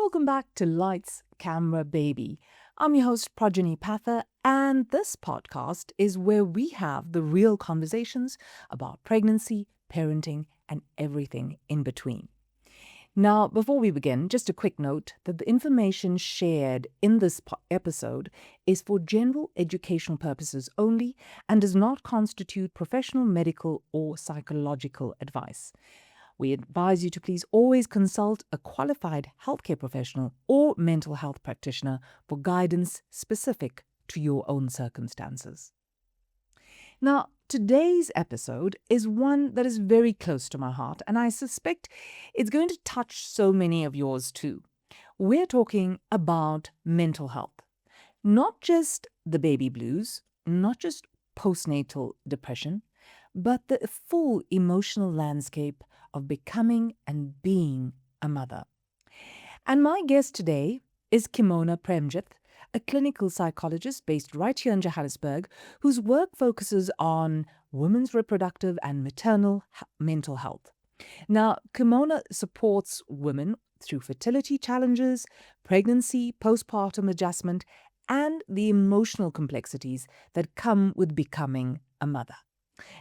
welcome back to Lights, Camera, Baby. I'm your host, Projeni Pather, and this podcast is where we have the real conversations about pregnancy, parenting, and everything in between. Now, before we begin, just a quick note that the information shared in this episode is for general educational purposes only and does not constitute professional, medical, or psychological advice. We advise you to please always consult a qualified healthcare professional or mental health practitioner for guidance specific to your own circumstances. Now, today's episode is one that is very close to my heart, and I suspect it's going to touch so many of yours too. We're talking about mental health. Not just the baby blues, not just postnatal depression, but the full emotional landscape of becoming and being a mother. And my guest today is Kimona Premjith, a clinical psychologist based right here in Johannesburg, whose work focuses on women's reproductive and maternal mental health. Now, Kimona supports women through fertility challenges, pregnancy, postpartum adjustment, and the emotional complexities that come with becoming a mother.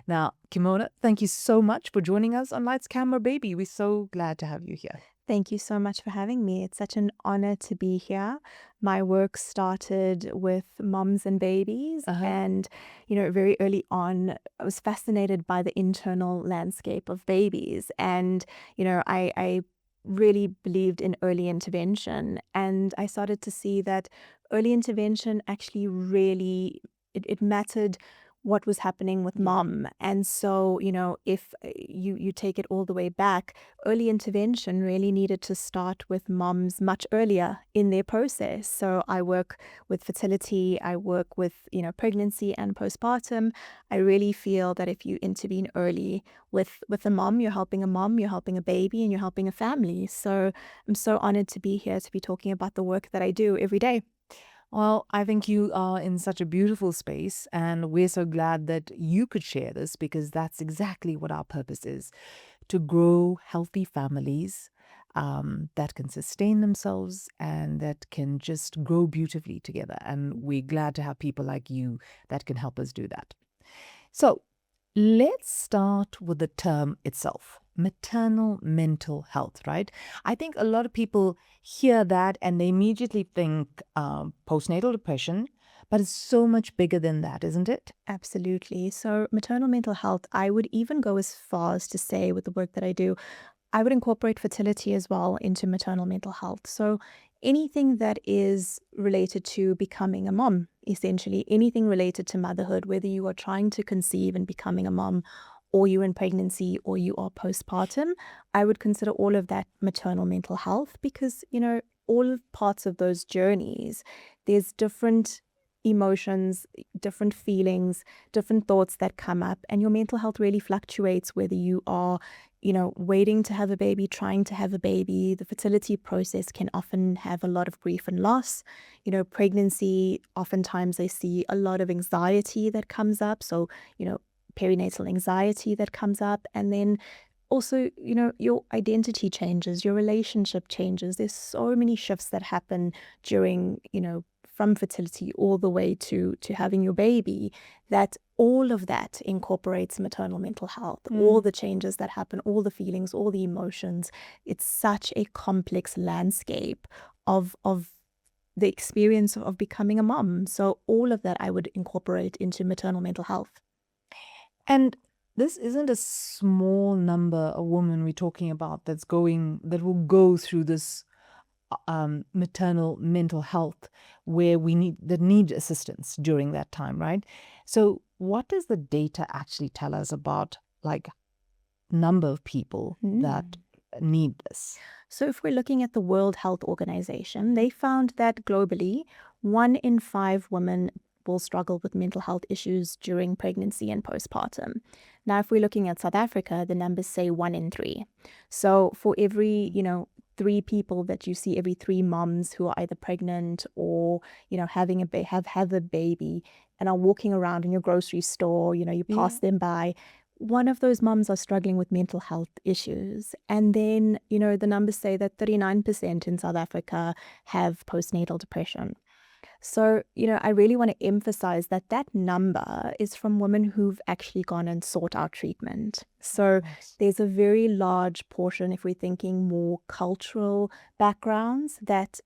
Now, Kimona, thank you so much for joining us on Lights, Camera, Baby. We're so glad to have you here. Thank you so much for having me. It's such an honor to be here. My work started with moms and babies, and very early on, I was fascinated by the internal landscape of babies, and I really believed in early intervention, and I started to see that early intervention actually really it mattered what was happening with mom. And so, if you take it all the way back, early intervention really needed to start with moms much earlier in their process. So I work with fertility, I work with, pregnancy and postpartum. I really feel that if you intervene early with a mom, you're helping a baby, and you're helping a family. So I'm so honored to be here to be talking about the work that I do every day. Well, I think you are in such a beautiful space, and we're so glad that you could share this, because that's exactly what our purpose is, to grow healthy families that can sustain themselves and that can just grow beautifully together. And we're glad to have people like you that can help us do that. So let's start with the term itself. Maternal mental health, right? I think a lot of people hear that and they immediately think postnatal depression, but it's so much bigger than that, isn't it? Absolutely. So maternal mental health, I would even go as far as to say, with the work that I do, I would incorporate fertility as well into maternal mental health. So anything that is related to becoming a mom, essentially anything related to motherhood, whether you are trying to conceive and becoming a mom, or you're in pregnancy, or you are postpartum, I would consider all of that maternal mental health, because, all parts of those journeys, there's different emotions, different feelings, different thoughts that come up, and your mental health really fluctuates, whether you are, waiting to have a baby, trying to have a baby. The fertility process can often have a lot of grief and loss. Pregnancy, oftentimes I see a lot of anxiety that comes up. So, perinatal anxiety that comes up, and then also, your identity changes, your relationship changes. There's so many shifts that happen during, from fertility all the way to having your baby, that all of that incorporates maternal mental health, all the changes that happen, all the feelings, all the emotions. It's such a complex landscape of the experience of becoming a mom. So all of that I would incorporate into maternal mental health. And this isn't a small number of women we're talking about that will go through this maternal mental health where need assistance during that time, right? So what does the data actually tell us about number of people that need this? So if we're looking at the World Health Organization, they found that globally, 1 in 5 women will struggle with mental health issues during pregnancy and postpartum. Now, if we're looking at South Africa, the numbers say 1 in 3. So for every, 3 people that you see, every 3 moms who are either pregnant or, having have a baby and are walking around in your grocery store, you pass them by, one of those mums are struggling with mental health issues. And then, the numbers say that 39% in South Africa have postnatal depression. So, I really want to emphasize that that number is from women who've actually gone and sought out treatment. So there's a very large portion, if we're thinking more cultural backgrounds, that,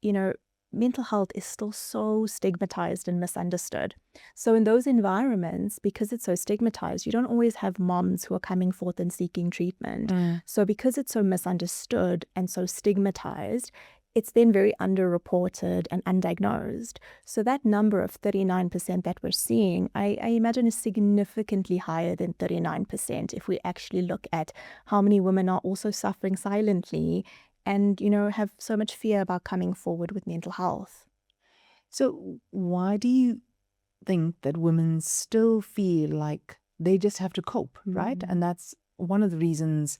mental health is still so stigmatized and misunderstood. So in those environments, because it's so stigmatized, you don't always have moms who are coming forth and seeking treatment. So because it's so misunderstood and so stigmatized, it's then very underreported and undiagnosed. So that number of 39% that we're seeing, I imagine is significantly higher than 39% if we actually look at how many women are also suffering silently and, have so much fear about coming forward with mental health. So why do you think that women still feel like they just have to cope, right? And that's one of the reasons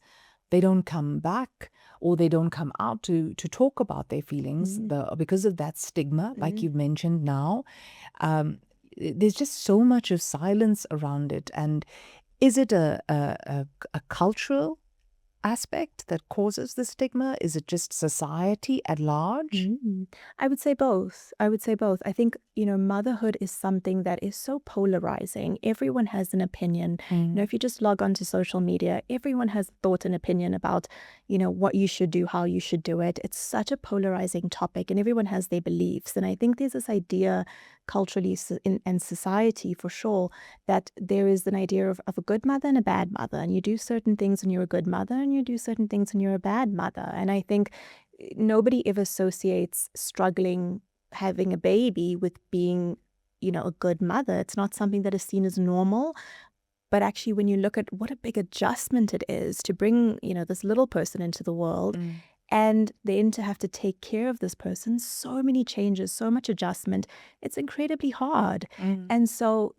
they don't come back or they don't come out to talk about their feelings because of that stigma, like you've mentioned now. There's just so much of silence around it. And is it a cultural aspect that causes the stigma? Is it just society at large? I would say both. I think, motherhood is something that is so polarizing. Everyone has an opinion. If you just log onto social media, everyone has thought and opinion about, what you should do, how you should do it. It's such a polarizing topic and everyone has their beliefs. And I think there's this idea culturally and society for sure that there is an idea of a good mother and a bad mother, and you do certain things when you're a good mother and you do certain things when you're a bad mother. And I think nobody ever associates struggling having a baby with being, a good mother. It's not something that is seen as normal. But actually, when you look at what a big adjustment it is to bring, this little person into the world, and then to have to take care of this person, so many changes, so much adjustment, it's incredibly hard. And so,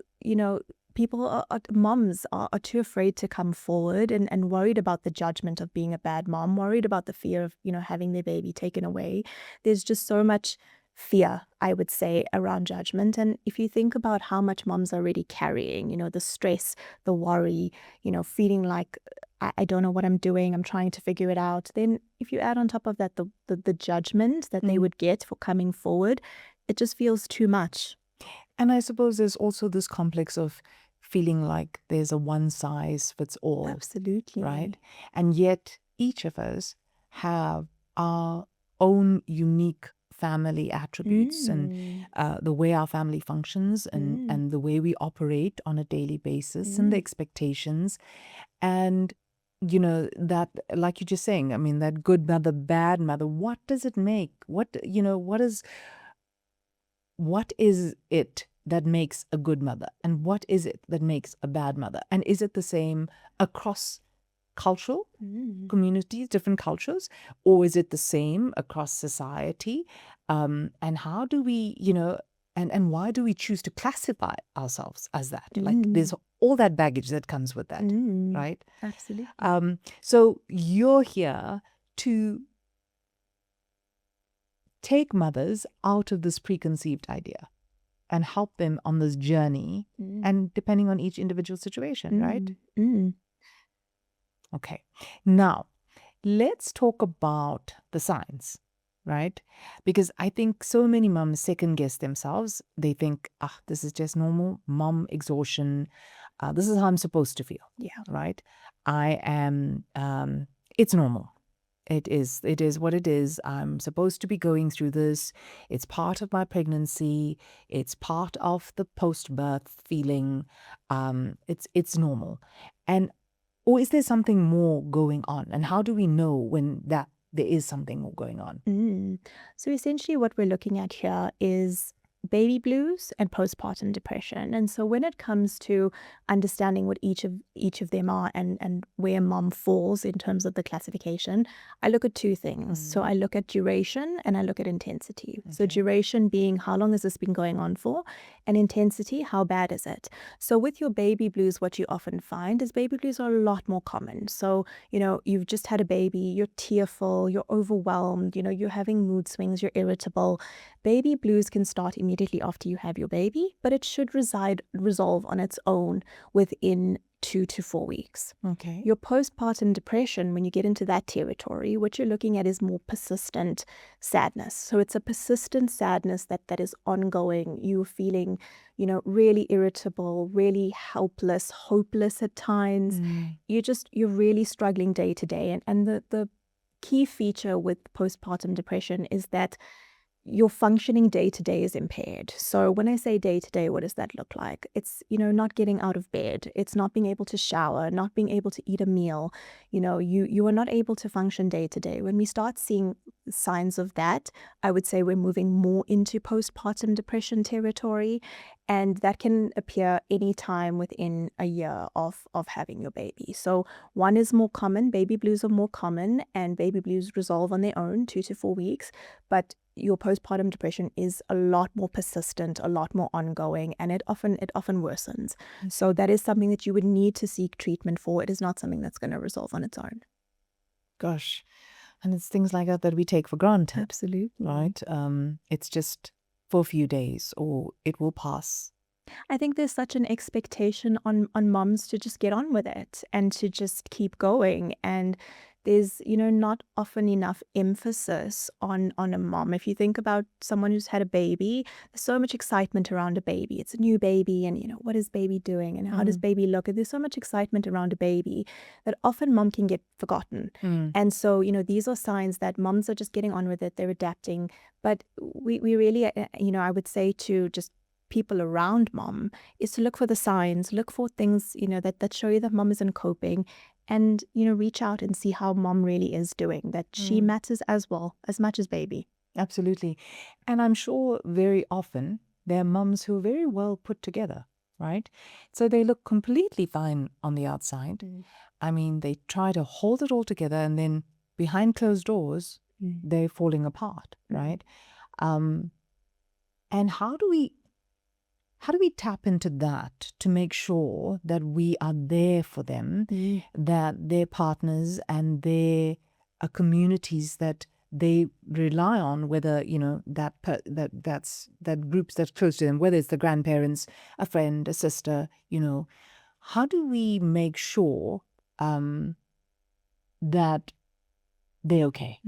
moms are too afraid to come forward and worried about the judgment of being a bad mom, worried about the fear of, having their baby taken away. There's just so much fear, I would say, around judgment. And if you think about how much moms are already carrying, the stress, the worry, feeling like I don't know what I'm doing, I'm trying to figure it out. Then if you add on top of that the judgment that they would get for coming forward, it just feels too much. And I suppose there's also this complex of feeling like there's a one size fits all. Absolutely. Right? And yet each of us have our own unique family attributes and the way our family functions and the way we operate on a daily basis and the expectations. And that, like you're just saying, I mean, that good mother, bad mother, what does it make? What is it that makes a good mother? And what is it that makes a bad mother? And is it the same across cultural communities, different cultures? Or is it the same across society? And how do we, and why do we choose to classify ourselves as that? Like there's all that baggage that comes with that, right? Absolutely. So you're here to take mothers out of this preconceived idea and help them on this journey, and depending on each individual situation, right? Okay. Now, let's talk about the signs, right? Because I think so many moms second guess themselves. They think, this is just normal mom exhaustion. This is how I'm supposed to feel. Yeah. Right? I am, it's normal. It is what it is. I'm supposed to be going through this. It's part of my pregnancy. It's part of the post-birth feeling. It's normal. Or is there something more going on? And how do we know when that there is something more going on? So essentially what we're looking at here is baby blues and postpartum depression. And so when it comes to understanding what each of them are and where mom falls in terms of the classification, I look at two things. So I look at duration and I look at intensity. So duration being how long has this been going on for, and intensity, how bad is it? So with your baby blues, what you often find is baby blues are a lot more common. So, you've just had a baby, you're tearful, you're overwhelmed, you're having mood swings, you're irritable. Baby blues can start immediately after you have your baby, but it should resolve on its own within 2 to 4 weeks. Okay. Your postpartum depression, when you get into that territory, what you're looking at is more persistent sadness. So it's a persistent sadness that is ongoing. You're feeling, really irritable, really helpless, hopeless at times. You're really struggling day to day. And the key feature with postpartum depression is that your functioning day to day is impaired. So when I say day to day, what does that look like? It's, not getting out of bed. It's not being able to shower, not being able to eat a meal. You are not able to function day to day. When we start seeing signs of that, I would say we're moving more into postpartum depression territory. And that can appear anytime within a year of having your baby. So one is more common. Baby blues are more common, and baby blues resolve on their own 2 to 4 weeks. But your postpartum depression is a lot more persistent, a lot more ongoing, and it often worsens. So that is something that you would need to seek treatment for. It is not something that's going to resolve on its own. Gosh. And it's things like that we take for granted. Absolutely. Right? It's just for a few days, or it will pass. I think there's such an expectation on moms to just get on with it and to just keep going. And there's, not often enough emphasis on a mom. If you think about someone who's had a baby, there's so much excitement around a baby. It's a new baby, and, what is baby doing and how does baby look? And there's so much excitement around a baby that often mom can get forgotten. And so, these are signs that moms are just getting on with it. They're adapting. But we really, I would say to just people around mom is to look for the signs, look for things, that show you that mom isn't coping, and, reach out and see how mom really is doing, that she matters as well, as much as baby. Absolutely. And I'm sure very often there are mums who are very well put together, right? So they look completely fine on the outside. I mean, they try to hold it all together, and then behind closed doors, they're falling apart, right? And how do we tap into that to make sure that we are there for them, that their partners and their communities that they rely on, whether, that groups that's close to them, whether it's the grandparents, a friend, a sister, how do we make sure that they're okay?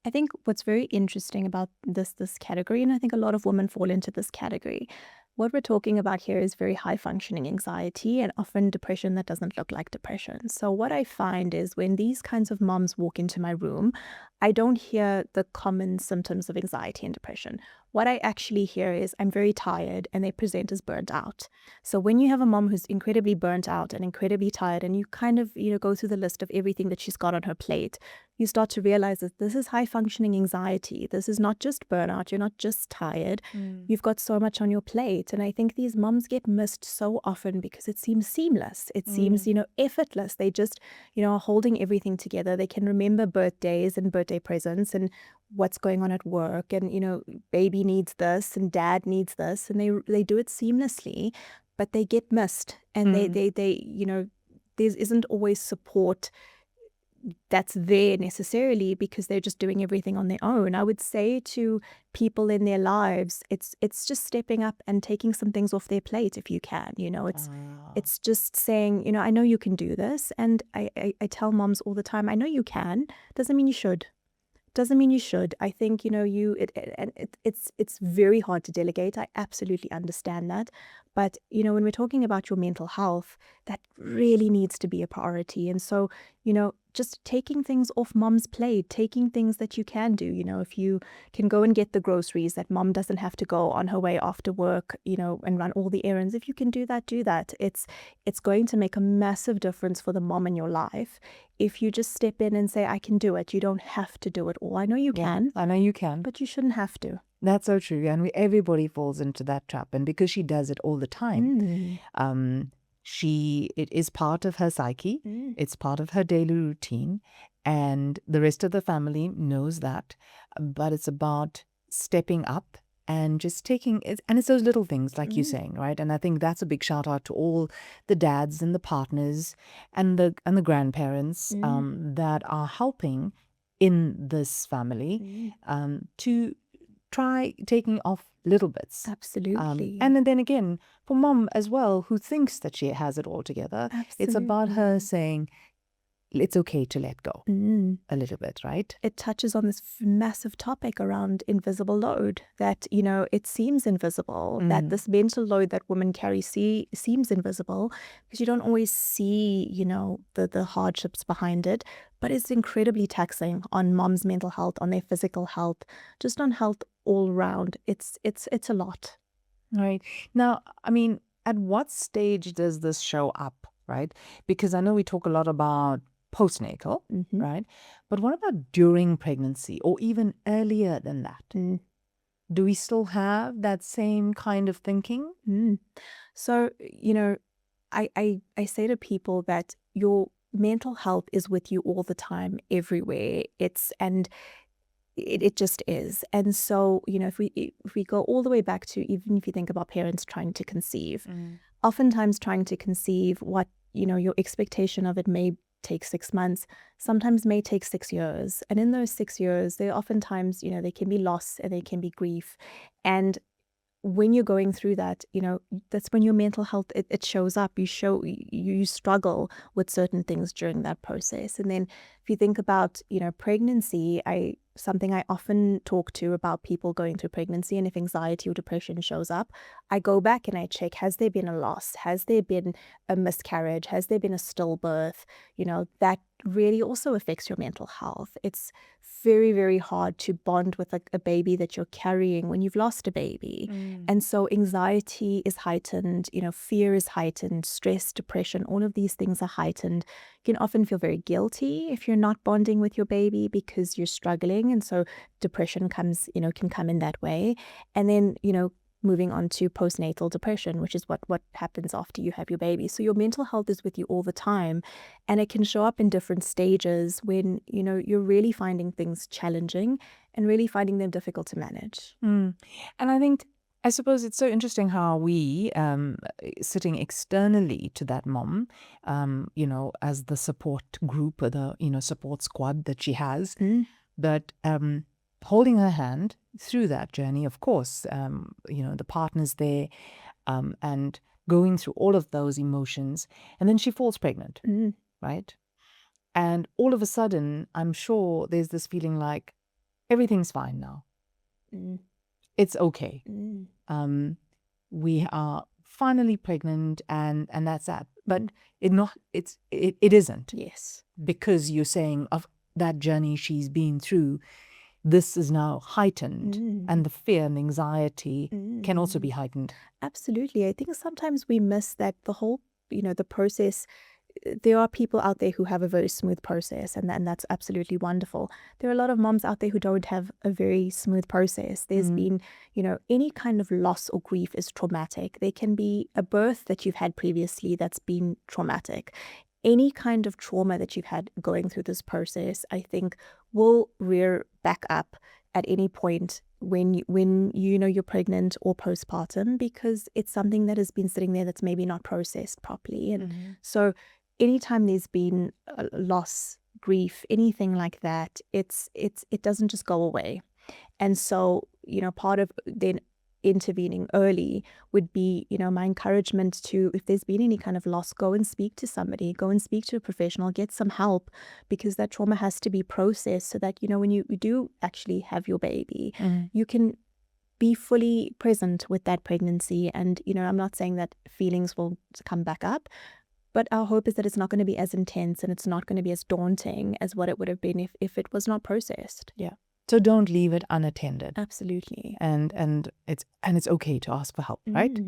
I think what's very interesting about this category, and I think a lot of women fall into this category, what we're talking about here is very high functioning anxiety and often depression that doesn't look like depression. So what I find is when these kinds of moms walk into my room, I don't hear the common symptoms of anxiety and depression. What I actually hear is I'm very tired, and they present as burnt out. So when you have a mom who's incredibly burnt out and incredibly tired, and you kind of, go through the list of everything that she's got on her plate, you start to realize that this is high functioning anxiety. This is not just burnout. You're not just tired. You've got so much on your plate. And I think these moms get missed so often because it seems seamless. It seems, effortless. They just, are holding everything together. They can remember birthdays and birthday presents and what's going on at work, and, baby needs this and dad needs this, and they do it seamlessly, but they get missed, and they there isn't always support that's there necessarily because they're just doing everything on their own. I would say to people in their lives, it's just stepping up and taking some things off their plate if you can. It's just saying, I know you can do this, and I tell moms all the time, I know you can. Doesn't mean you should. Doesn't mean you should. I think, it's very hard to delegate. I absolutely understand that. But, when we're talking about your mental health, that really needs to be a priority. And so, just taking things off mom's plate, taking things that you can do, if you can go and get the groceries that mom doesn't have to go on her way after work, and run all the errands. If you can do that, do that. It's going to make a massive difference for the mom in your life. If you just step in and say, I can do it, you don't have to do it all. I know you can. I know you can. But you shouldn't have to. That's so true. And everybody falls into that trap. And because she does it all the time, it is part of her psyche. It's part of her daily routine. And the rest of the family knows that. But it's about stepping up and just taking it. And it's those little things like you're saying, right? And I think that's a big shout out to all the dads and the partners and the grandparents that are helping in this family to try taking off little bits. Absolutely. And then again, for mom as well, who thinks that she has it all together, it's about her saying, it's okay to let go a little bit, right? It touches on this massive topic around invisible load, that, you know, it seems invisible, that this mental load that women carry seems invisible because you don't always see, you know, the hardships behind it, but it's incredibly taxing on mom's mental health, on their physical health, just on health all around. It's a lot. Right. Now, I mean, at what stage does this show up, right? Because I know we talk a lot about postnatal, right? But what about during pregnancy or even earlier than that? Do we still have that same kind of thinking? So, you know, I say to people that your mental health is with you all the time, everywhere. It just is. And so, you know, if we go all the way back to, even if you think about parents trying to conceive, oftentimes trying to conceive, what, you know, your expectation of it may take 6 months, sometimes may take 6 years. And in those 6 years, there are oftentimes, you know, there can be loss and there can be grief. And when you're going through that, you know, that's when your mental health, it shows up. You struggle with certain things during that process. And then if you think about, you know, pregnancy, something I often talk to about people going through pregnancy, and if anxiety or depression shows up, I go back and I check, has there been a loss? Has there been a miscarriage? Has there been a stillbirth? You know, that really also affects your mental health. It's very, very hard to bond with a baby that you're carrying when you've lost a baby. And so anxiety is heightened, you know, fear is heightened, stress, depression, all of these things are heightened. You can often feel very guilty if you're not bonding with your baby because you're struggling. And so depression comes, you know, can come in that way. And then, you know, moving on to postnatal depression, which is what happens after you have your baby. So your mental health is with you all the time, and it can show up in different stages when, you know, you're really finding things challenging and really finding them difficult to manage. And I suppose it's so interesting how we, sitting externally to that mom, you know, as the support group or the, you know, support squad that she has, but holding her hand through that journey, of course, you know, the partner's there, and going through all of those emotions. And then she falls pregnant, right? And all of a sudden, I'm sure there's this feeling like everything's fine now. It's okay. We are finally pregnant, and that's that. But it isn't. Yes. Because you're saying of that journey she's been through, this is now heightened, and the fear and anxiety can also be heightened. Absolutely. I think sometimes we miss that the whole, you know, the process. There are people out there who have a very smooth process, and that's absolutely wonderful. There are a lot of moms out there who don't have a very smooth process. There's been, you know, any kind of loss or grief is traumatic. There can be a birth that you've had previously that's been traumatic. Any kind of trauma that you've had going through this process, I think, will rear back up at any point when you know you're pregnant or postpartum, because it's something that has been sitting there that's maybe not processed properly. And so anytime there's been a loss, grief, anything like that, it doesn't just go away. And so, you know, part of then intervening early would be, you know, my encouragement to, if there's been any kind of loss, go and speak to somebody, go and speak to a professional, get some help, because that trauma has to be processed so that, you know, when you do actually have your baby, you can be fully present with that pregnancy. And, you know, I'm not saying that feelings will come back up, but our hope is that it's not going to be as intense and it's not going to be as daunting as what it would have been if it was not processed. Yeah. So don't leave it unattended. Absolutely. And it's okay to ask for help, right?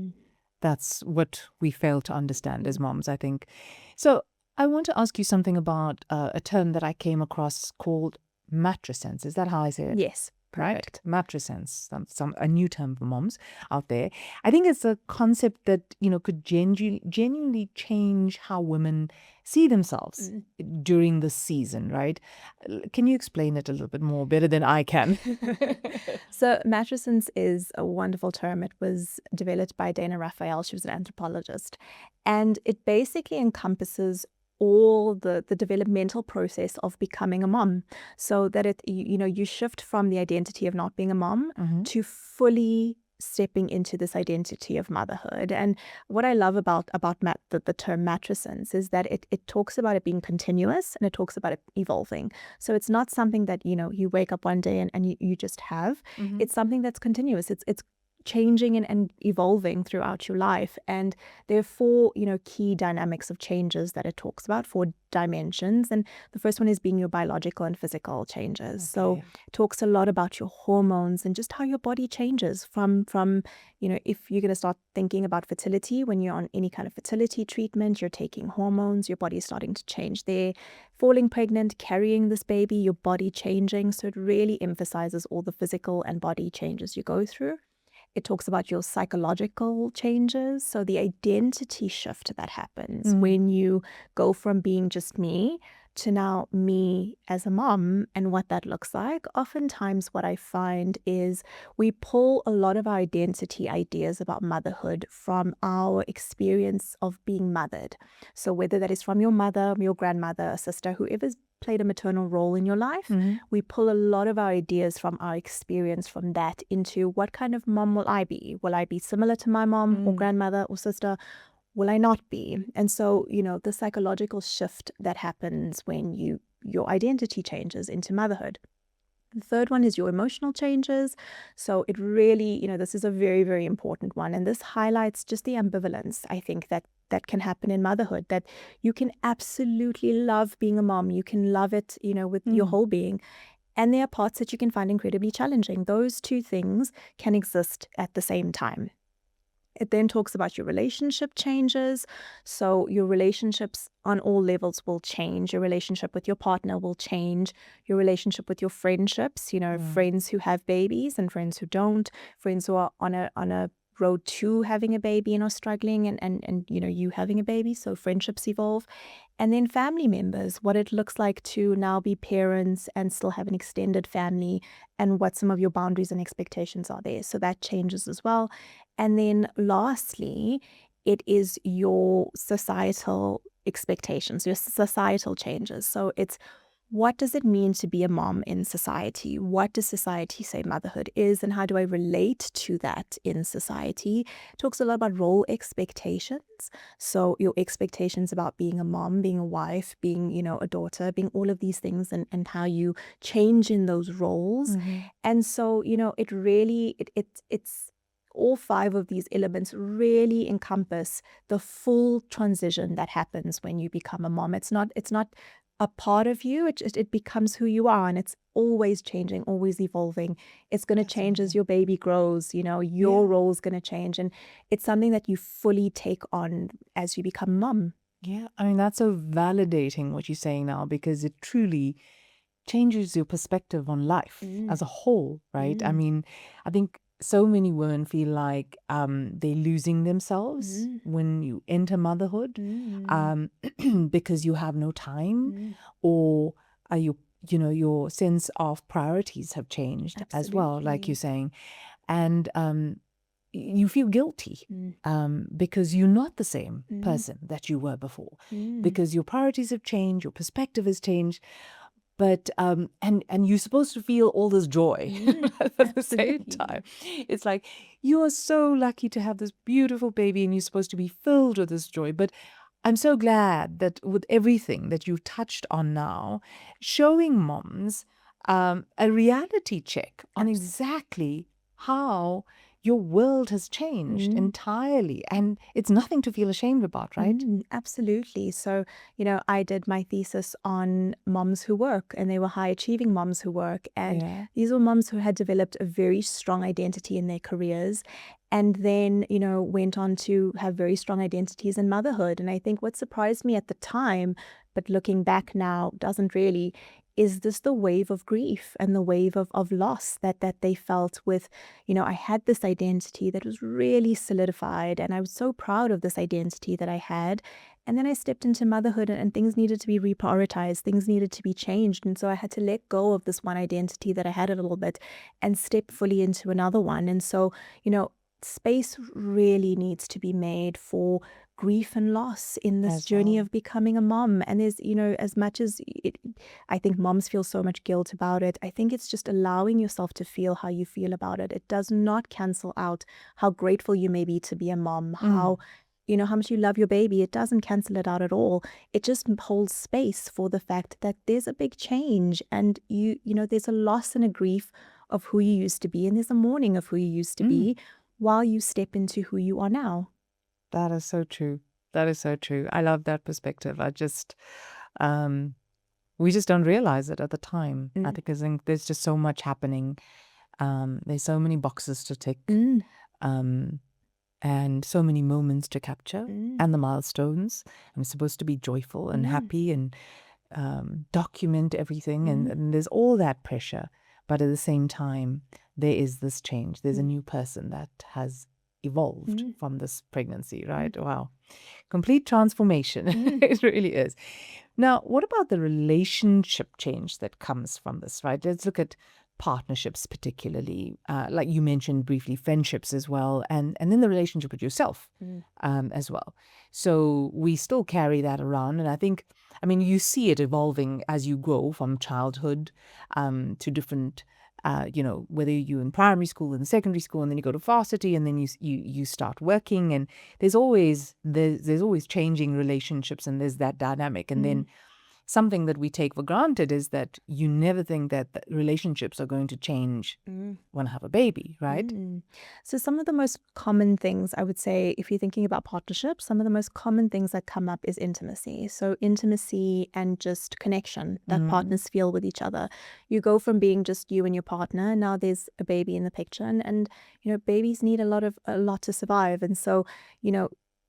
That's what we fail to understand as moms, I think. So I want to ask you something about a term that I came across called Matrescence. Is that how I say it? Yes. Perfect. Right? Matrescence, a new term for moms out there. I think it's a concept that, you know, could genuinely change how women see themselves during the season, right? Can you explain it a little bit more better than I can? So matrescence is a wonderful term. It was developed by Dana Raphael. She was an anthropologist. And it basically encompasses all the developmental process of becoming a mom, so that you shift from the identity of not being a mom to fully stepping into this identity of motherhood. And what I love about the term matrescence is that it talks about it being continuous, and it talks about it evolving. So it's not something that you wake up one day and you just have. It's something that's continuous. It's changing and evolving throughout your life. And there are four, key dynamics of changes that it talks about, four dimensions. And the first one is being your biological and physical changes. So it talks a lot about your hormones and just how your body changes from if you're going to start thinking about fertility, when you're on any kind of fertility treatment, you're taking hormones, your body is starting to change there. Falling pregnant, carrying this baby, your body changing. So it really emphasizes all the physical and body changes you go through. It talks about your psychological changes, so the identity shift that happens when you go from being just me to now me as a mom, and what that looks like. Oftentimes what I find is we pull a lot of our identity ideas about motherhood from our experience of being mothered. So whether that is from your mother, your grandmother, a sister, whoever's played a maternal role in your life, we pull a lot of our ideas from our experience from that into what kind of mom will I be? Will I be similar to my mom or grandmother or sister? Will I not be? And so, the psychological shift that happens when your identity changes into motherhood. The third one is your emotional changes. So it really, this is a very, very important one. And this highlights just the ambivalence, I think, that can happen in motherhood, that you can absolutely love being a mom. You can love it, with your whole being. And there are parts that you can find incredibly challenging. Those two things can exist at the same time. It then talks about your relationship changes. So your relationships on all levels will change. Your relationship with your partner will change. Your relationship with your friendships, friends who have babies and friends who don't, friends who are on a road to having a baby and are struggling, and you having a baby. So friendships evolve. And then family members, what it looks like to now be parents and still have an extended family, and what some of your boundaries and expectations are there. So that changes as well. And then lastly, it is your societal expectations, your societal changes. So it's, what does it mean to be a mom in society? What does society say motherhood is, and how do I relate to that in society? It talks a lot about role expectations. So your expectations about being a mom, being a wife, being, a daughter, being all of these things, and how you change in those roles. And so, it really, it's all five of these elements really encompass the full transition that happens when you become a mom. It's not a part of you. It becomes who you are, and it's always changing, always evolving. It's going to change as your baby grows. Your role's going to change, and it's something that you fully take on as you become mom. Yeah, I mean, that's so validating what you're saying now, because it truly changes your perspective on life as a whole, right? I mean, I think so many women feel like they're losing themselves when you enter motherhood, because you have no time, or your sense of priorities have changed as well, like you're saying, and you feel guilty because you're not the same person that you were before, because your priorities have changed, your perspective has changed. But and you're supposed to feel all this joy at the same time. It's like, you are so lucky to have this beautiful baby, and you're supposed to be filled with this joy. But I'm so glad that with everything that you've touched on now, showing moms a reality check on exactly how your world has changed entirely. And it's nothing to feel ashamed about, right? Absolutely. So, I did my thesis on moms who work, and they were high achieving moms who work. And these were moms who had developed a very strong identity in their careers, and then, went on to have very strong identities in motherhood. And I think what surprised me at the time, but looking back now doesn't really, is this the wave of grief and the wave of loss that they felt with, I had this identity that was really solidified, and I was so proud of this identity that I had. And then I stepped into motherhood, and things needed to be reprioritized, things needed to be changed. And so I had to let go of this one identity that I had a little bit and step fully into another one. And so, space really needs to be made for grief and loss in this As journey well. of becoming a mom. And there's, as much as I think moms feel so much guilt about it, I think it's just allowing yourself to feel how you feel about it. It does not cancel out how grateful you may be to be a mom, how how much you love your baby. It doesn't cancel it out at all. It just holds space for the fact that there's a big change, and there's a loss and a grief of who you used to be, and there's a mourning of who you used to be while you step into who you are now. That is so true. That is so true. I love that perspective. We just don't realize it at the time. I think there's just so much happening. There's so many boxes to tick, and so many moments to capture, and the milestones. I'm supposed to be joyful and happy and document everything, and there's all that pressure. But at the same time, there is this change. There's a new person that has evolved from this pregnancy, right? Wow. Complete transformation. It really is. Now, what about the relationship change that comes from this, right? Let's look at partnerships particularly, like you mentioned briefly, friendships as well, and then the relationship with yourself as well. So we still carry that around. And I mean, you see it evolving as you grow from childhood to different whether you're in primary school and secondary school, and then you go to varsity, and then you start working, and there's always changing relationships, and there's that dynamic. And then something that we take for granted is that you never think that the relationships are going to change when I have a baby, right? So some of the most common things, I would say, if you're thinking about partnerships, some of the most common things that come up is intimacy. So intimacy and just connection that partners feel with each other. You go from being just you and your partner, now there's a baby in the picture, and babies need a lot to survive. And so,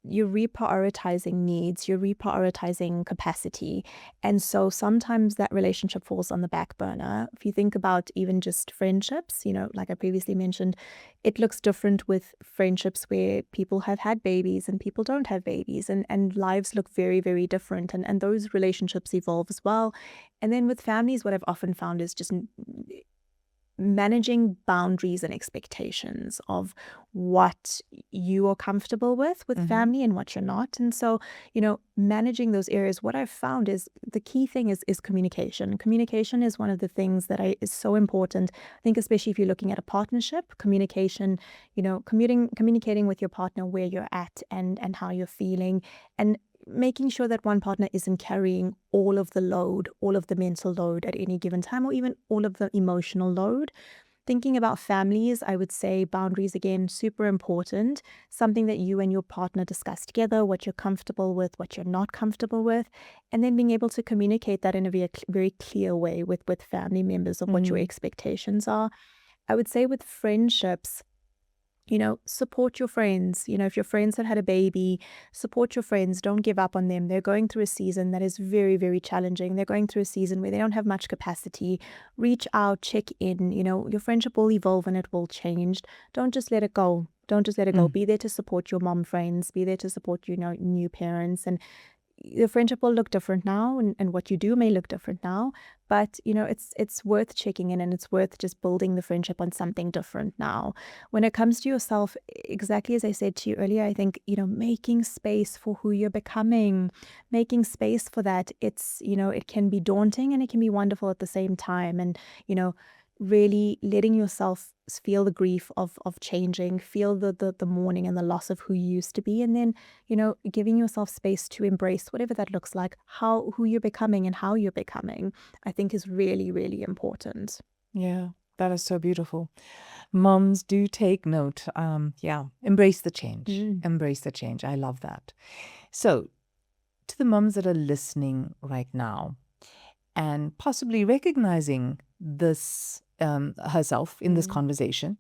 you're reprioritizing needs, you're reprioritizing capacity. And so sometimes that relationship falls on the back burner. If you think about even just friendships, like I previously mentioned, it looks different with friendships where people have had babies and people don't have babies, and lives look very, very different. And those relationships evolve as well. And then with families, what I've often found is just managing boundaries and expectations of what you are comfortable with family and what you're not. And so, managing those areas, what I've found is the key thing is communication. Communication is one of the things that is so important. I think especially if you're looking at a partnership, communication, communicating with your partner where you're at and how you're feeling, and making sure that one partner isn't carrying all of the load, all of the mental load at any given time, or even all of the emotional load. Thinking about families, I would say boundaries, again, super important. Something that you and your partner discuss together, what you're comfortable with, what you're not comfortable with, and then being able to communicate that in a very, very clear way with family members of what your expectations are. I would say with friendships, support your friends. If your friends have had a baby, support your friends. Don't give up on them. They're going through a season that is very, very challenging. They're going through a season where they don't have much capacity. Reach out, check in. Your friendship will evolve and it will change. Don't just let it go. Don't just let it go. Be there to support your mom friends. Be there to support, new parents. And the friendship will look different now, and what you do may look different now, but it's worth checking in, and it's worth just building the friendship on something different now. When it comes to yourself, exactly as I said to you earlier, I think making space for who you're becoming, making space for that, it's it can be daunting and it can be wonderful at the same time. And really letting yourself feel the grief of changing, feel the mourning and the loss of who you used to be, and then giving yourself space to embrace whatever that looks like, who you're becoming and how you're becoming, I think is really, really important. Yeah, that is so beautiful. Moms, do take note. Embrace the change. Embrace the change. I love that. So to the moms that are listening right now and possibly recognizing this herself in this conversation,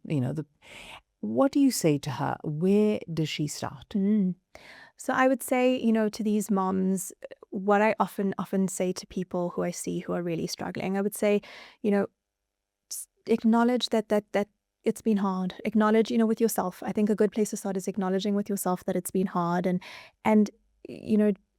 what do you say to her? Where does she start? So I would say, to these moms, what I often say to people who I see who are really struggling, I would say, acknowledge that it's been hard. Acknowledge, with yourself. I think a good place to start is acknowledging with yourself that it's been hard, and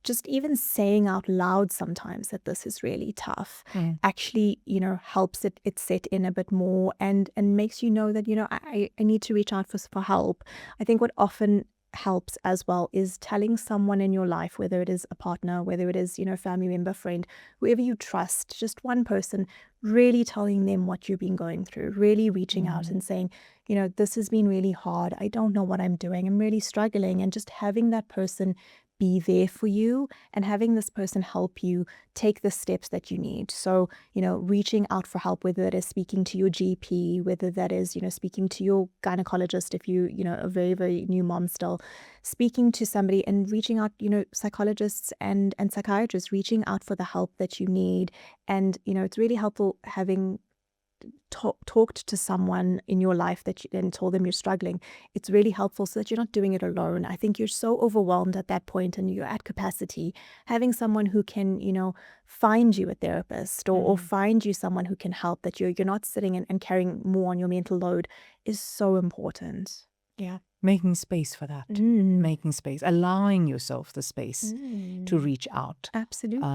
just even saying out loud sometimes that this is really tough actually, helps it set in a bit more, and makes that, I need to reach out for help. I think what often helps as well is telling someone in your life, whether it is a partner, whether it is, family member, friend, whoever you trust, just one person, really telling them what you've been going through, really reaching out and saying, this has been really hard. I don't know what I'm doing. I'm really struggling. And just having that person be there for you and having this person help you take the steps that you need. So, reaching out for help, whether that is speaking to your GP, whether that is, speaking to your gynecologist if you, a very, very new mom still, speaking to somebody and reaching out, psychologists and psychiatrists, reaching out for the help that you need. And, it's really helpful having talked to someone in your life and told them you're struggling. It's really helpful so that you're not doing it alone. I think you're so overwhelmed at that point and you're at capacity. Having someone who can, find you a therapist or find you someone who can help, that you're not sitting and carrying more on your mental load, is so important. Yeah. Making space for that. Making space, allowing yourself the space to reach out. Absolutely.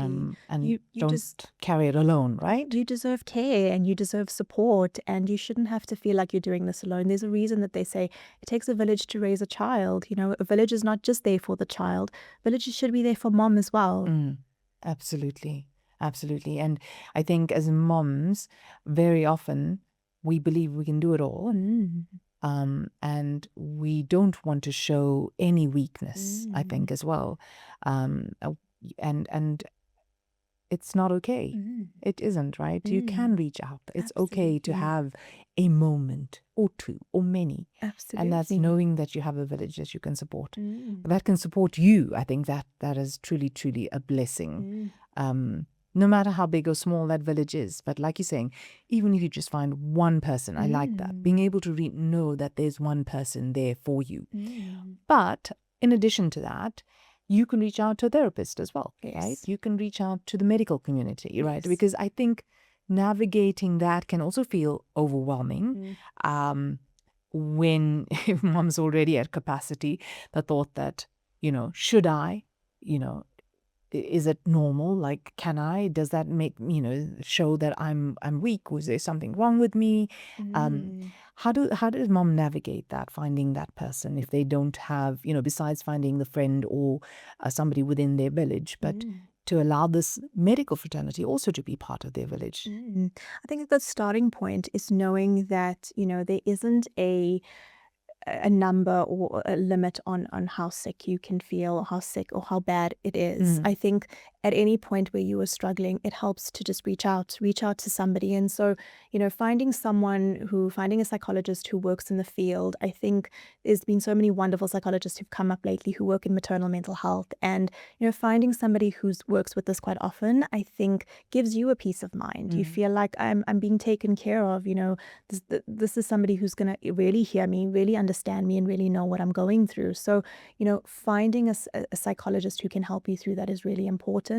And you don't just carry it alone, right? You deserve care and you deserve support, and you shouldn't have to feel like you're doing this alone. There's a reason that they say it takes a village to raise a child. A village is not just there for the child. Villages should be there for mom as well. Absolutely. Absolutely. And I think as moms, very often we believe we can do it all. And we don't want to show any weakness, I think, as well. And it's not okay. It isn't, right? You can reach out. It's okay to have a moment or two or many. Absolutely. And that's knowing that you have a village that you can support. That can support you. I think that is truly, truly a blessing. No matter how big or small that village is. But like you're saying, even if you just find one person, I like that. Being able to know that there's one person there for you. But in addition to that, you can reach out to a therapist as well, right? You can reach out to the medical community, right? Because I think navigating that can also feel overwhelming. When if mom's already at capacity, the thought that, should I, is it normal? Like, can I? Does that make show that I'm weak? Was there something wrong with me? How does mom navigate that? Finding that person if they don't have besides finding the friend or somebody within their village, but to allow this medical fraternity also to be part of their village. I think the starting point is knowing that there isn't a number or a limit on how sick you can feel, or how sick or how bad it is. I think at any point where you are struggling, it helps to just reach out to somebody. And so, finding a psychologist who works in the field. I think there's been so many wonderful psychologists who've come up lately who work in maternal mental health, and, finding somebody who works with this quite often, I think gives you a peace of mind. You feel like I'm being taken care of, this is somebody who's going to really hear me, really understand me, and really know what I'm going through. So, finding a psychologist who can help you through that is really important.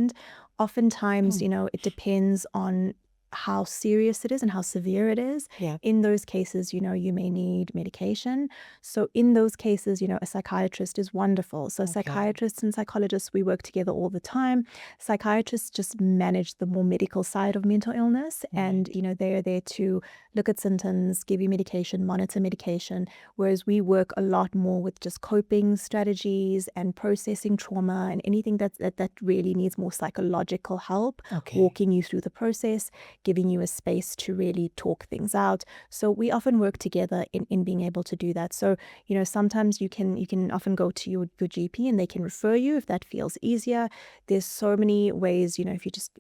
Oftentimes, it depends on how serious it is and how severe it is. In those cases, you may need medication. So in those cases, a psychiatrist is wonderful. So psychiatrists and psychologists, we work together all the time. Psychiatrists just manage the more medical side of mental illness, and they are there to look at symptoms, give you medication, monitor medication, whereas we work a lot more with just coping strategies and processing trauma and anything that really needs more psychological help, walking you through the process, giving you a space to really talk things out. So we often work together in being able to do that. So, sometimes you can often go to your GP and they can refer you if that feels easier. There's so many ways, if you just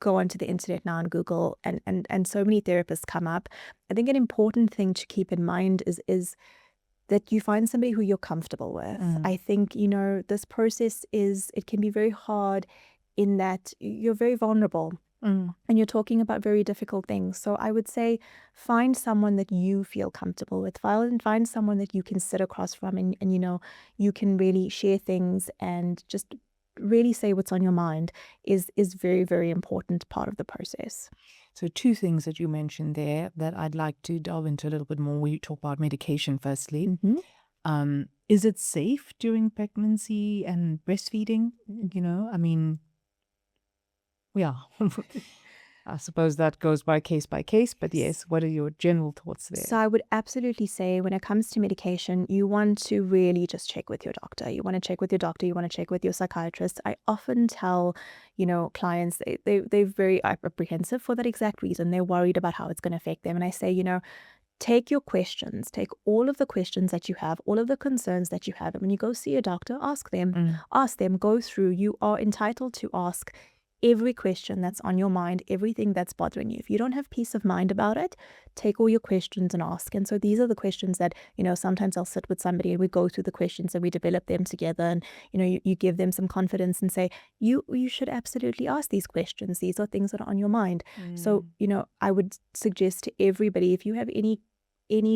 go onto the internet now and Google, and so many therapists come up. I think an important thing to keep in mind is that you find somebody who you're comfortable with. I think, this process it can be very hard in that you're very vulnerable. And you're talking about very difficult things. So I would say find someone that you feel comfortable with. Find someone that you can sit across from and you can really share things and just really say what's on your mind is very, very important part of the process. So two things that you mentioned there that I'd like to delve into a little bit more. We talk about medication firstly. Is it safe during pregnancy and breastfeeding? Yeah. I suppose that goes by case, but yes, what are your general thoughts there? So I would absolutely say when it comes to medication, you want to really just check with your doctor. You want to check with your doctor. You want to check with your psychiatrist. I often tell, clients they're very apprehensive for that exact reason. They're worried about how it's going to affect them. And I say, take your questions, take all of the questions that you have, all of the concerns that you have. And when you go see your doctor, ask them, go through. You are entitled to ask every question that's on your mind, everything that's bothering you. If you don't have peace of mind about it, take all your questions and ask. And so these are the questions that, sometimes I'll sit with somebody and we go through the questions and we develop them together. And, you give them some confidence and say, you should absolutely ask these questions. These are things that are on your mind. So, I would suggest to everybody, if you have any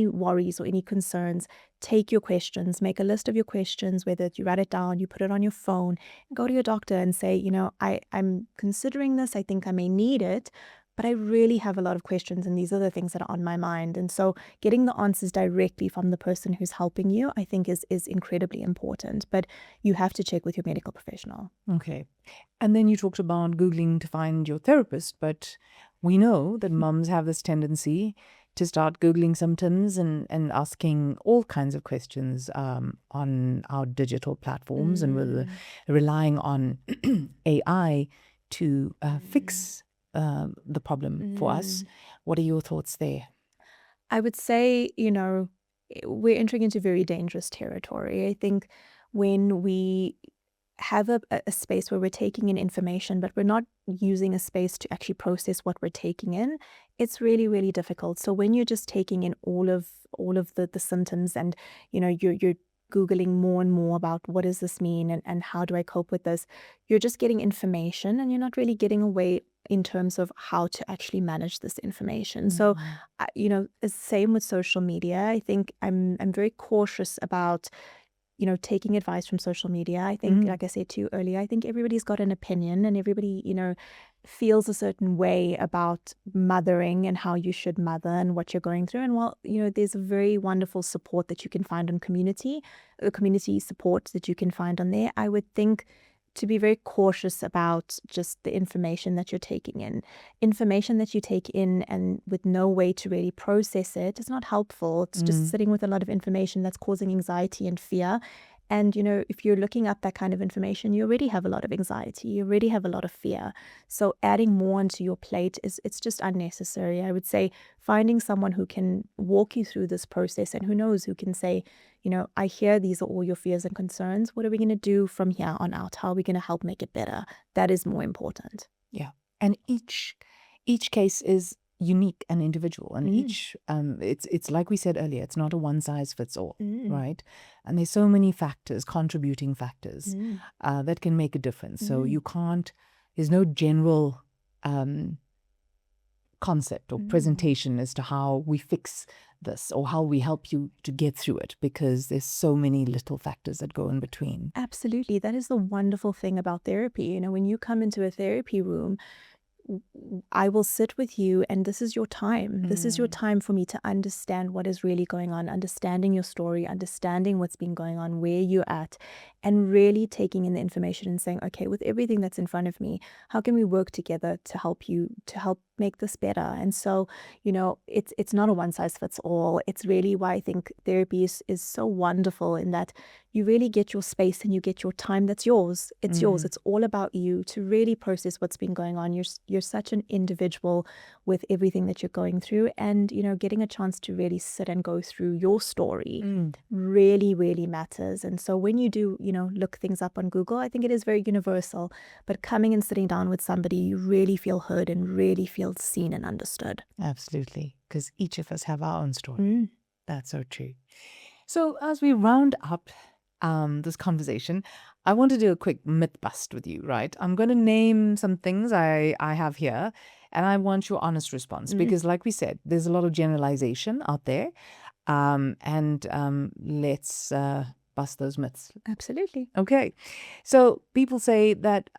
worries or any concerns, take your questions, make a list of your questions, whether you write it down, you put it on your phone, go to your doctor and say, I'm considering this, I think I may need it, but I really have a lot of questions and these are the things that are on my mind. And so getting the answers directly from the person who's helping you, I think is incredibly important, but you have to check with your medical professional. Okay. And then you talked about Googling to find your therapist, but we know that mums have this tendency to start Googling symptoms and asking all kinds of questions on our digital platforms, and we're relying on AI to fix the problem for us. What are your thoughts there? I would say, we're entering into very dangerous territory. I think when we have a space where we're taking in information, but we're not using a space to actually process what we're taking in, it's really, really difficult. So when you're just taking in all of the symptoms and, you're Googling more and more about what does this mean and how do I cope with this, you're just getting information and you're not really getting away in terms of how to actually manage this information. So, it's the same with social media. I think I'm very cautious about taking advice from social media. I think, like I said to you earlier, I think everybody's got an opinion and everybody, feels a certain way about mothering and how you should mother and what you're going through. And while, there's a very wonderful support that you can find on community support that you can find on there, I would think to be very cautious about just the information that you're taking in. Information that you take in and with no way to really process it is not helpful. It's just sitting with a lot of information that's causing anxiety and fear. And, if you're looking up that kind of information, you already have a lot of anxiety, you already have a lot of fear. So adding more onto your plate it's just unnecessary. I would say finding someone who can walk you through this process and who can say, I hear these are all your fears and concerns. What are we going to do from here on out? How are we going to help make it better? That is more important. Yeah. And each case is unique and individual, and each it's like we said earlier, it's not a one size fits all, right? And there's so many factors, contributing factors that can make a difference. So there's no general concept or presentation as to how we fix this or how we help you to get through it, because there's so many little factors that go in between. Absolutely. That is the wonderful thing about therapy. When you come into a therapy room, I will sit with you and this is your time. This is your time for me to understand what is really going on, understanding your story, understanding what's been going on, where you're at, and really taking in the information and saying, okay, with everything that's in front of me, how can we work together to help make this better? And so, it's not a one size fits all. It's really why I think therapy is so wonderful, in that you really get your space and you get your time that's yours. It's yours. It's all about you to really process what's been going on. You're such an individual with everything that you're going through, and getting a chance to really sit and go through your story really, really matters. And so when you do, look things up on Google, I think it is very universal, but coming and sitting down with somebody, you really feel heard and really feel seen and understood. Absolutely, because each of us have our own story. That's so true. So as we round up this conversation, I want to do a quick myth bust with you, right? I'm going to name some things I have here, and I want your honest response, because like we said, there's a lot of generalization out there, and let's bust those myths. Absolutely. Okay. So people say that,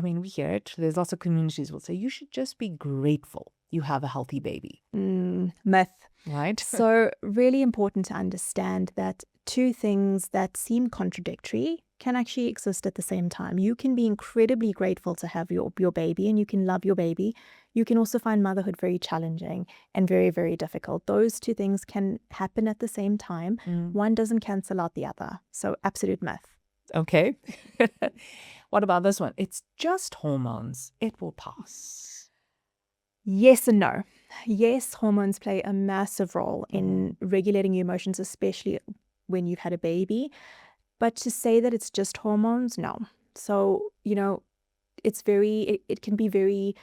we hear it, there's lots of communities will say you should just be grateful you have a healthy baby. Myth. Right? So really important to understand that two things that seem contradictory can actually exist at the same time. You can be incredibly grateful to have your baby, and you can love your baby. you can also find motherhood very challenging and very, very difficult. Those two things can happen at the same time. One doesn't cancel out the other. So absolute myth. Okay. What about this one? It's just hormones. It will pass. Yes and no. Yes, hormones play a massive role in regulating your emotions, especially when you've had a baby. But to say that it's just hormones, no. So, it can be very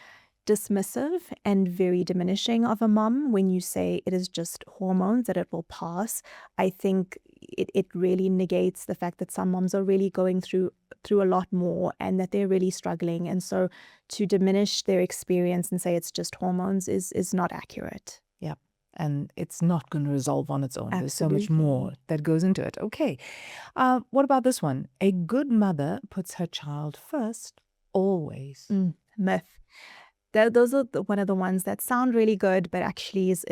dismissive and very diminishing of a mom when you say it is just hormones, that it will pass. I think it really negates the fact that some moms are really going through a lot more and that they're really struggling. And so to diminish their experience and say it's just hormones is not accurate. Yeah. And it's not going to resolve on its own. Absolutely. There's so much more that goes into it. Okay. What about this one? A good mother puts her child first, always. Myth. Those are one of the ones that sound really good, but actually is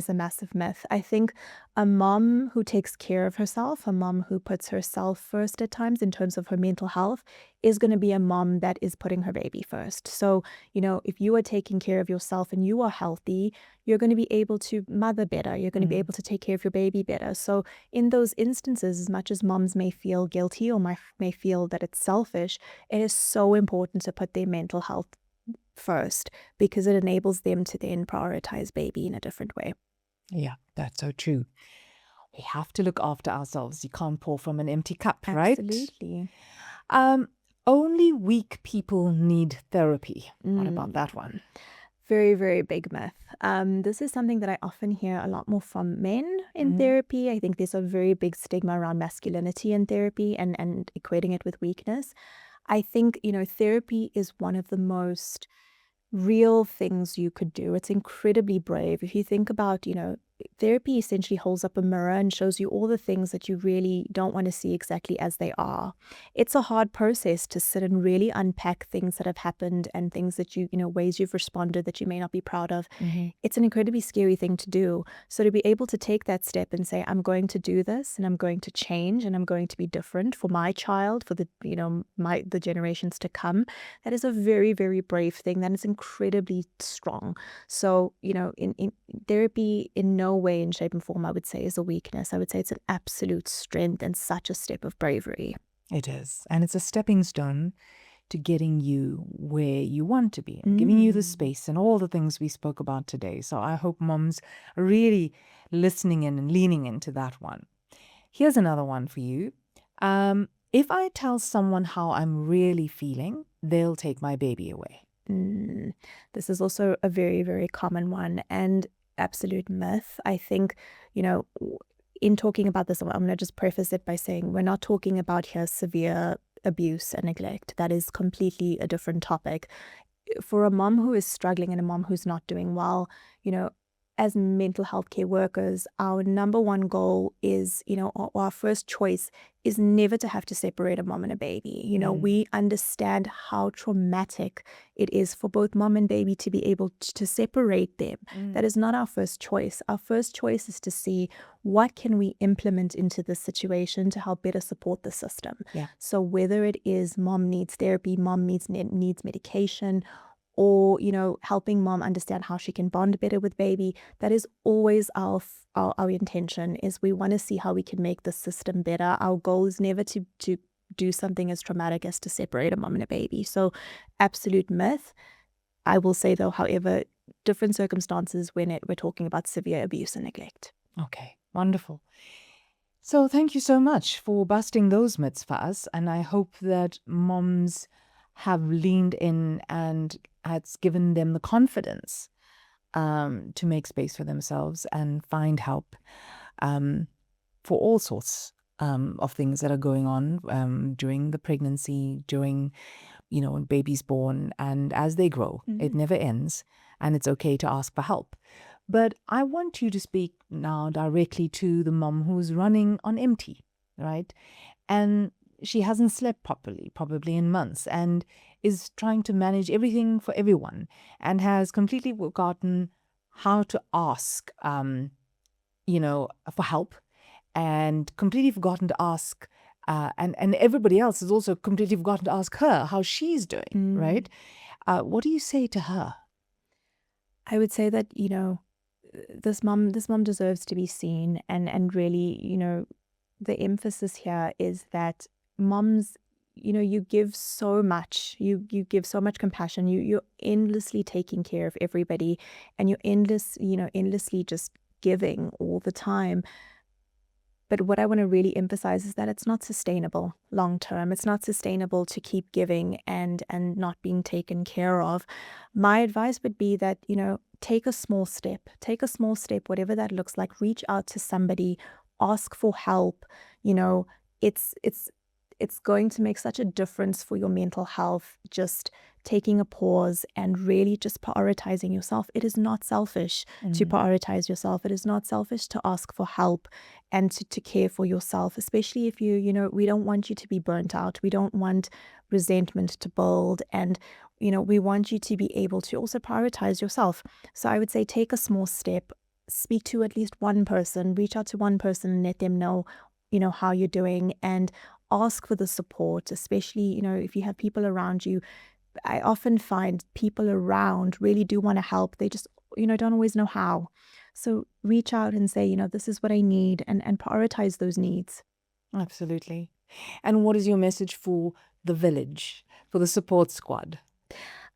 a massive myth. I think a mom who takes care of herself, a mom who puts herself first at times in terms of her mental health, is going to be a mom that is putting her baby first. So, if you are taking care of yourself and you are healthy, you're going to be able to mother better. You're going to be able to take care of your baby better. So in those instances, as much as moms may feel guilty or may feel that it's selfish, it is so important to put their mental health first, because it enables them to then prioritize baby in a different way. Yeah, that's so true. We have to look after ourselves. You can't pour from an empty cup, right? Absolutely. Only weak people need therapy. What about that one? Very, very big myth. This is something that I often hear a lot more from men in therapy. I think there's a very big stigma around masculinity in therapy and equating it with weakness. I think, therapy is one of the most real things you could do. It's incredibly brave. If you think about, therapy essentially holds up a mirror and shows you all the things that you really don't want to see exactly as they are. It's a hard process to sit and really unpack things that have happened and things that ways you've responded that you may not be proud of. It's an incredibly scary thing to do. So to be able to take that step and say, I'm going to do this and I'm going to change and I'm going to be different for my child, for the generations to come, that is a very, very brave thing. That is incredibly strong. So, in therapy, in no way, in shape and form, I would say is a weakness. I would say it's an absolute strength and such a step of bravery. It is. And it's a stepping stone to getting you where you want to be and giving you the space and all the things we spoke about today. So I hope moms are really listening in and leaning into that one. Here's another one for you. If I tell someone how I'm really feeling, they'll take my baby away. This is also a very, very common one and absolute myth. I think, in talking about this, I'm going to just preface it by saying we're not talking about here severe abuse and neglect. That is completely a different topic. For a mom who is struggling and a mom who's not doing well, as mental health care workers, our number one goal is, our first choice is never to have to separate a mom and a baby. We understand how traumatic it is for both mom and baby to be able to separate them. That is not our first choice. Our first choice is to see what can we implement into this situation to help better support the system. Yeah. So whether it is mom needs therapy, mom needs medication, or, helping mom understand how she can bond better with baby. That is always our intention, is we want to see how we can make the system better. Our goal is never to do something as traumatic as to separate a mom and a baby. So absolute myth. I will say though, however, different circumstances when we're talking about severe abuse and neglect. Okay, wonderful. So thank you so much for busting those myths for us. And I hope that moms have leaned in and has given them the confidence to make space for themselves and find help for all sorts of things that are going on during the pregnancy, during, when baby's born, and as they grow. It never ends, and it's okay to ask for help. But I want you to speak now directly to the mom who's running on empty, right? And she hasn't slept properly, probably in months, and is trying to manage everything for everyone and has completely forgotten how to ask, for help, and completely forgotten to ask, and everybody else has also completely forgotten to ask her how she's doing, right? What do you say to her? I would say that, this mom deserves to be seen, and really, the emphasis here is that moms, you give so much. You give so much compassion. You're endlessly taking care of everybody, and you're endlessly just giving all the time. But what I want to really emphasize is that it's not sustainable long term. It's not sustainable to keep giving and not being taken care of. My advice would be that, take a small step. Take a small step, whatever that looks like. Reach out to somebody, ask for help. It's going to make such a difference for your mental health, just taking a pause and really just prioritizing yourself. It is not selfish to prioritize yourself. It is not selfish to ask for help and to care for yourself, especially if we don't want you to be burnt out. We don't want resentment to build, and we want you to be able to also prioritize yourself. So I would say take a small step, speak to at least one person, reach out to one person and let them know how you're doing, and ask for the support, especially if you have people around you. I often find people around really do want to help. They just don't always know how. So reach out and say, this is what I need, and prioritize those needs. Absolutely. And what is your message for the village, for the support squad?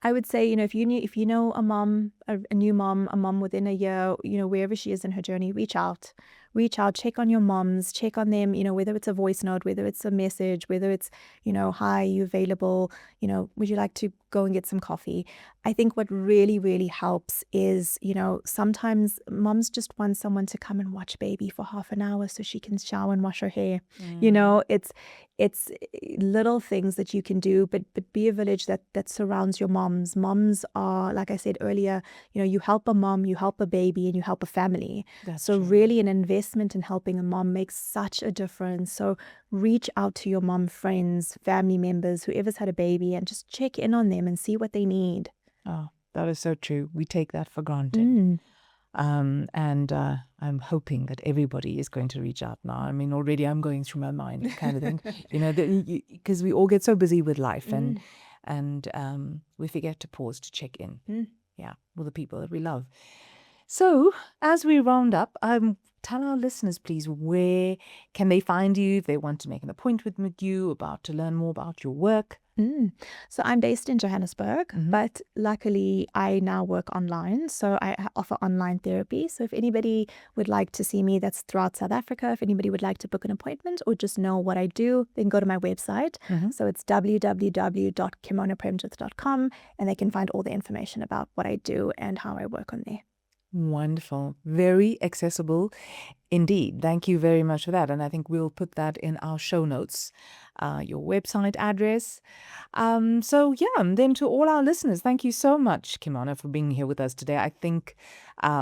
I would say, if you know a mom, a new mom, a mom within a year, wherever she is in her journey, reach out, check on your moms, check on them, whether it's a voice note, whether it's a message, whether it's, hi, are you available? Would you like to go and get some coffee? I think what really, really helps is, sometimes moms just want someone to come and watch baby for half an hour so she can shower and wash her hair. It's little things that you can do, but be a village that surrounds your moms. Moms are, like I said earlier, you help a mom, you help a baby, and you help a family. So really an investment in helping a mom makes such a difference. So reach out to your mom friends, family members, whoever's had a baby, and just check in on them and see what they need. Oh, that is so true. We take that for granted. And I'm hoping that everybody is going to reach out now. I mean, already I'm going through my mind kind of thing, because we all get so busy with life and we forget to pause to check in. Yeah, with the people that we love. So as we round up, tell our listeners, please, where can they find you if they want to make an appointment with you, to learn more about your work? So I'm based in Johannesburg, but luckily I now work online. So I offer online therapy. So if anybody would like to see me, that's throughout South Africa. If anybody would like to book an appointment or just know what I do, they can go to my website. So it's www.kimonapremjith.com, and they can find all the information about what I do and how I work on there. Wonderful. Very accessible indeed. Thank you very much for that. And I think we'll put that in our show notes, your website address. And then to all our listeners, thank you so much, Kimona, for being here with us today. I think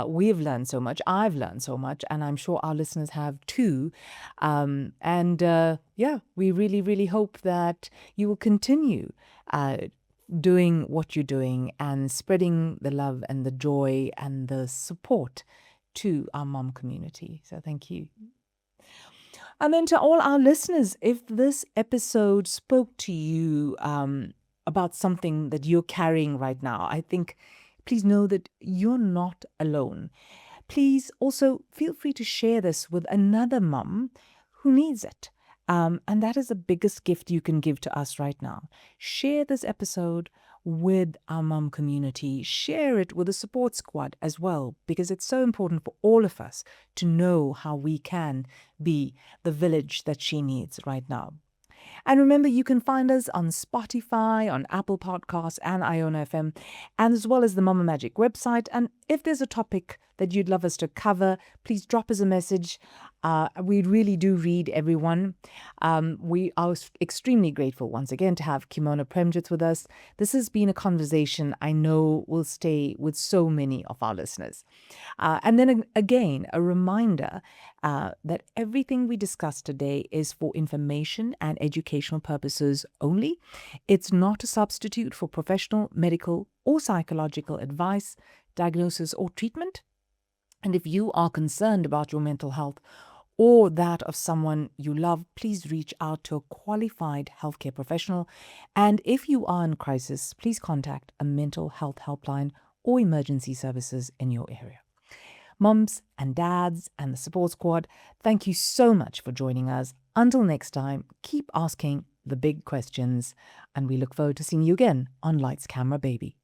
we've learned so much. I've learned so much, and I'm sure our listeners have too. We really, really hope that you will continue doing what you're doing and spreading the love and the joy and the support to our mom community. So thank you. And then to all our listeners, if this episode spoke to you about something that you're carrying right now, I think please know that you're not alone. Please also feel free to share this with another mom who needs it. And that is the biggest gift you can give to us right now. Share this episode with our mom community. Share it with the support squad as well, because it's so important for all of us to know how we can be the village that she needs right now. And remember, you can find us on Spotify, on Apple Podcasts and Iona FM, and as well as the Mama Magic website. And if there's a topic that you'd love us to cover, please drop us a message. We really do read everyone. We are extremely grateful once again to have Kimona Premjith with us. This has been a conversation I know will stay with so many of our listeners. And then again, a reminder that everything we discussed today is for information and educational purposes only. It's not a substitute for professional, medical, or psychological advice, diagnosis, or treatment. And if you are concerned about your mental health or that of someone you love, please reach out to a qualified healthcare professional. And if you are in crisis, please contact a mental health helpline or emergency services in your area. Moms and dads and the support squad, thank you so much for joining us. Until next time, keep asking the big questions, and we look forward to seeing you again on Lights, Camera, Baby.